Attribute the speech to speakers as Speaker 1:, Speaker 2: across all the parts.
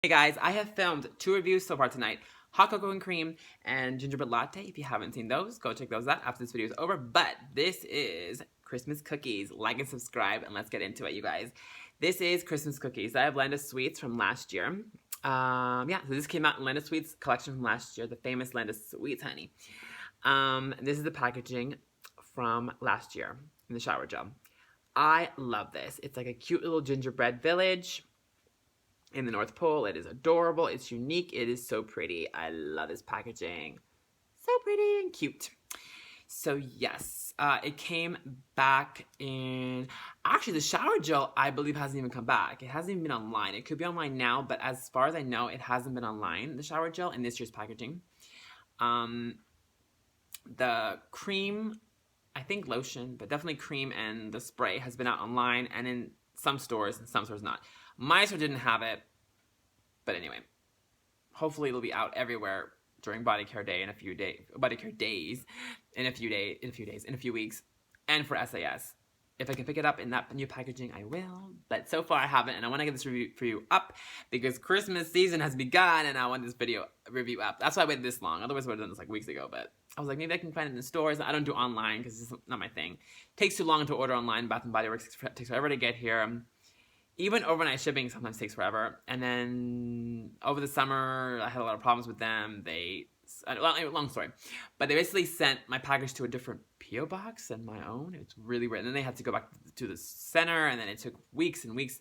Speaker 1: Hey guys, I have filmed 2 reviews so far tonight. Hot cocoa and cream and gingerbread latte. If you haven't seen those, go check those out after this video is over. But this is Christmas cookies. Like and subscribe and let's get into it, you guys. This is Christmas cookies. I have Landa Sweets from last year. So this came out in Landa Sweets collection from last year, the famous Landa Sweets, honey. This is the packaging from last year in the shower gel. I love this. It's like a cute little gingerbread village in the North Pole. It is adorable. It's unique. It is so pretty. I love this packaging. So pretty and cute. So yes, it came back in, actually the shower gel I believe hasn't even come back. It hasn't even been online. It could be online now, but as far as I know, it hasn't been online, the shower gel, in this year's packaging. The cream, I think lotion, but definitely cream and the spray has been out online and in some stores and some stores not. My store didn't have it, but anyway, hopefully it'll be out everywhere during Body Care Day in a few days, Body Care Days in a few weeks, and for SAS. If I can pick it up in that new packaging, I will. But so far I haven't, and I want to get this review up because Christmas season has begun, and I want this review up. That's why I waited this long. Otherwise, I would have done this like weeks ago. But I was like, maybe I can find it in the stores. I don't do online because it's not my thing. It takes too long to order online. Bath and Body Works takes forever to get here. Even overnight shipping sometimes takes forever. And then over the summer, I had a lot of problems with them. Long story. But they basically sent my package to a different P.O. box than my own. It's really weird. And then they had to go back to the center, and then it took weeks and weeks.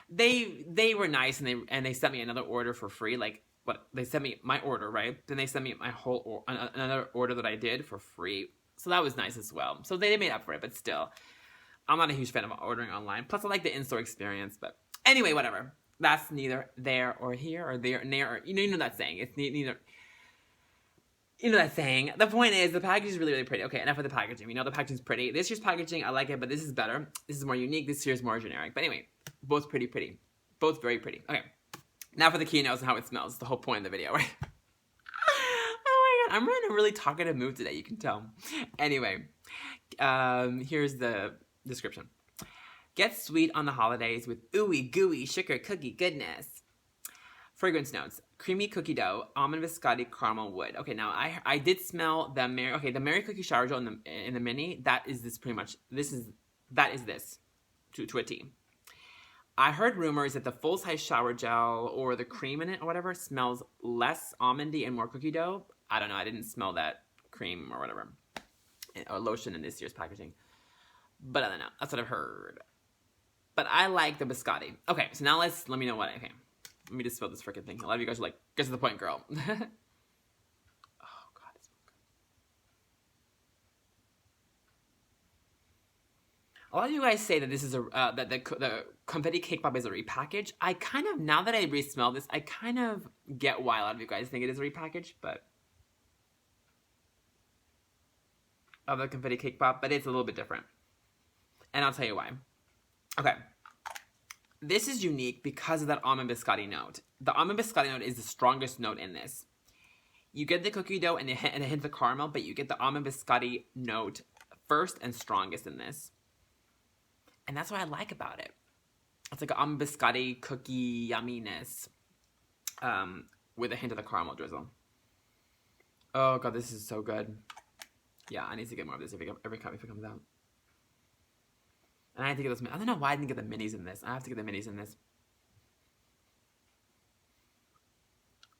Speaker 1: They were nice, and they sent me another order for free. Like, what, they sent me my order, right? Then they sent me my whole another order that I did for free. So that was nice as well. So they made up for it, but still, I'm not a huge fan of ordering online. Plus, I like the in-store experience. But anyway, whatever. That's neither there or here or there, near, or you know that saying. It's neither. You know that saying. The point is, the package is really, really pretty. Okay, enough of the packaging. We know the packaging is pretty. This year's packaging, I like it, but this is better. This is more unique. This year's more generic. But anyway, both pretty. Both very pretty. Okay, now for the keynotes and how it smells. The whole point of the video, right? Oh my god, I'm in a really talkative mood today, you can tell. Anyway, here's the description. Get sweet on the holidays with ooey gooey sugar cookie goodness. Fragrance notes: creamy cookie dough, almond biscotti, caramel wood. Okay, now I did smell the Mary Cookie shower gel in the mini. That is this pretty much. That is this to a T. I heard rumors that the full size shower gel or the cream in it or whatever smells less almondy and more cookie dough. I don't know. I didn't smell that cream or whatever or lotion in this year's packaging. But I don't know. That's what I've heard. But I like the biscotti. Okay, so now let me know what. Okay. Let me just spill this freaking thing. A lot of you guys are like, get to the point, girl. Oh, God, it smells good. A lot of you guys say that this is that the confetti cake pop is a repackage. I kind of, now that I re-smell this, I kind of get why a lot of you guys think it is a repackage, but of the confetti cake pop, but it's a little bit different. And I'll tell you why. Okay. This is unique because of that almond biscotti note. The almond biscotti note is the strongest note in this. You get the cookie dough and a hint of caramel, but you get the almond biscotti note first and strongest in this. And that's what I like about it. It's like an almond biscotti cookie yumminess with a hint of the caramel drizzle. Oh god, this is so good. Yeah, I need to get more of this every time if it comes out. And I have to get those. I don't know why I didn't get the minis in this. I have to get the minis in this.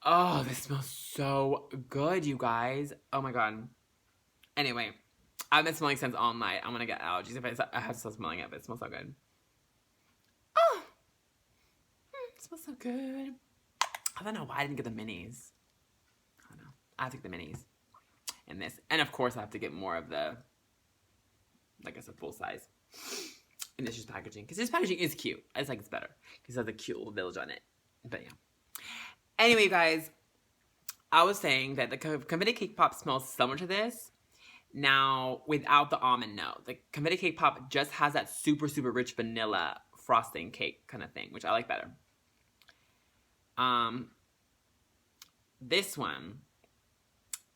Speaker 1: Oh, this smells so good, you guys. Oh my god. Anyway, I've been smelling since all night. I'm gonna get allergies if I have to start smelling it, but it smells so good. Oh, it smells so good. I don't know why I didn't get the minis. I don't know. I have to get the minis in this. And of course, I have to get more of the, like I said, full size. In this year's packaging, because this packaging is cute. I just like it's better because it has a cute little village on it. But yeah. Anyway, guys, I was saying that the confetti cake pop smells similar to this. Now, without the almond note, the confetti cake pop just has that super, super rich vanilla frosting cake kind of thing, which I like better. This one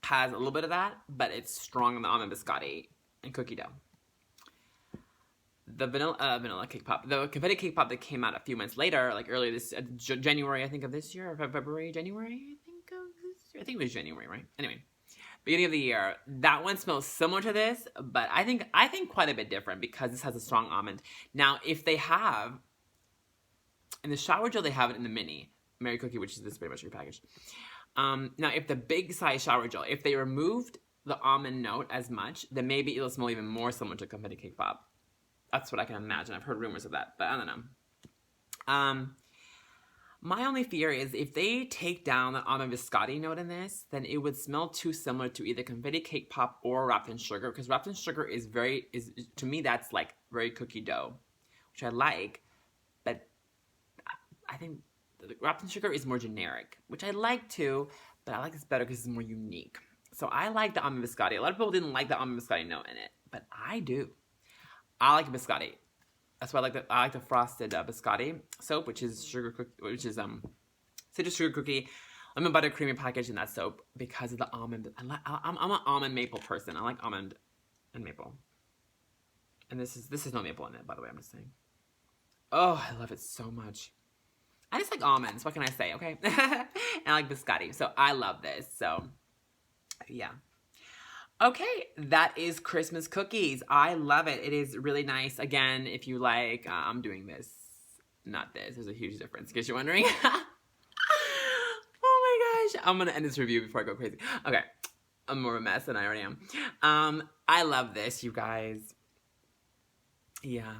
Speaker 1: has a little bit of that, but it's strong on the almond biscotti and cookie dough. the vanilla cake pop, the confetti cake pop that came out a few months later, like earlier this January, I think, of this year, or February, January, I think it was January, right? Anyway, beginning of the year, that one smells similar to this, but I think quite a bit different because this has a strong almond. Now, if they have in the shower gel, they have it in the mini Mary Cookie, which is this pretty much repackaged. Now, if the big size shower gel, if they removed the almond note as much, then maybe it'll smell even more similar to confetti cake pop. That's what I can imagine. I've heard rumors of that, but I don't know. My only fear is if they take down the almond biscotti note in this, then it would smell too similar to either confetti cake pop or wrapped in sugar, because wrapped in sugar is to me, that's like very cookie dough, which I like, but I think wrapped in sugar is more generic, which I like too, but I like this better because it's more unique. So I like the almond biscotti. A lot of people didn't like the almond biscotti note in it, but I do. I like biscotti. That's why I like the frosted biscotti soap, which is citrus sugar cookie, lemon butter creamy package in that soap because of the almond. I'm an almond maple person. I like almond and maple. And this is no maple in it, by the way. I'm just saying. Oh, I love it so much. I just like almonds. What can I say? Okay, and I like biscotti, so I love this. So, yeah. Okay, that is Christmas cookies. I love it. It is really nice. Again, if you like, I'm doing this, not this. There's a huge difference, in case you're wondering. Oh my gosh. I'm going to end this review before I go crazy. Okay, I'm more of a mess than I already am. I love this, you guys. Yeah,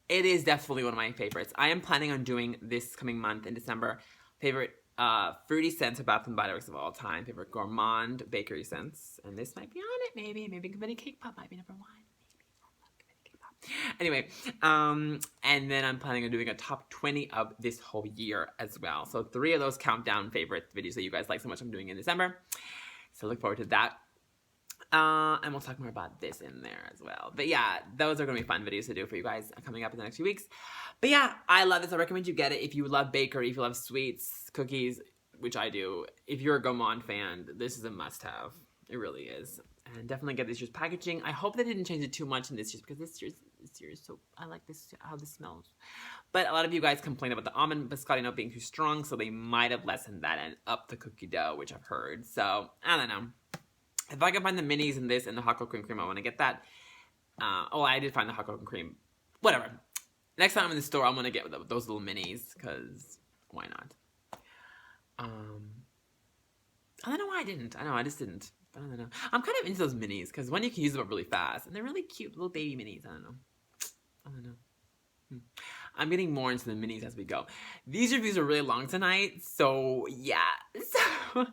Speaker 1: it is definitely one of my favorites. I am planning on doing this coming month in December. Favorite fruity scents of Bath & Body Works of all time. Favorite gourmand bakery scents. And this might be on it, maybe. Maybe confetti cake pop might be number 1. Maybe confetti cake pop. Anyway, and then I'm planning on doing a top 20 of this whole year as well. So 3 of those countdown favorite videos that you guys like so much I'm doing in December. So look forward to that. And we'll talk more about this in there as well. But yeah, those are going to be fun videos to do for you guys coming up in the next few weeks. But yeah, I love this. I recommend you get it if you love bakery, if you love sweets, cookies, which I do. If you're a gourmand fan, this is a must-have. It really is. And definitely get this year's packaging. I hope they didn't change it too much in this year's, because this year is so, I like this, how this smells. But a lot of you guys complain about the almond biscotti note being too strong, so they might have lessened that and upped the cookie dough, which I've heard. So, I don't know. If I can find the minis in this and the hot cocoa and cream, I want to get that. I did find the hot cocoa and cream. Whatever. Next time I'm in the store, I'm going to get those little minis, because why not? I don't know why I didn't. I just didn't. I don't know. I'm kind of into those minis, because one, you can use them up really fast, and they're really cute little baby minis. I don't know. I'm getting more into the minis as we go. These reviews are really long tonight, so yeah. So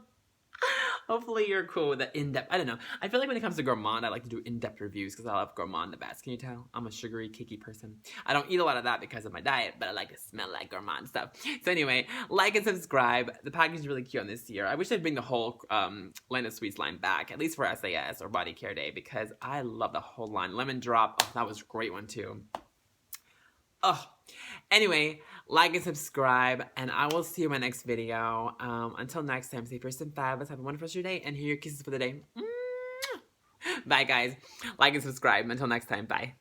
Speaker 1: hopefully you're cool with the in-depth. I don't know. I feel like when it comes to gourmand, I like to do in-depth reviews because I love gourmand the best. Can you tell? I'm a sugary, cakey person. I don't eat a lot of that because of my diet, but I like to smell like gourmand stuff. So anyway, like and subscribe. The package is really cute on this year. I wish I'd bring the whole Land of Sweets line back, at least for SAS or Body Care Day, because I love the whole line. Lemon Drop, oh, that was a great one too. Oh, anyway, like and subscribe, and I will see you in my next video. Until next time, stay first and fabulous. Have a wonderful rest of your day, and here are your kisses for the day. Bye, guys. Like and subscribe. Until next time, bye.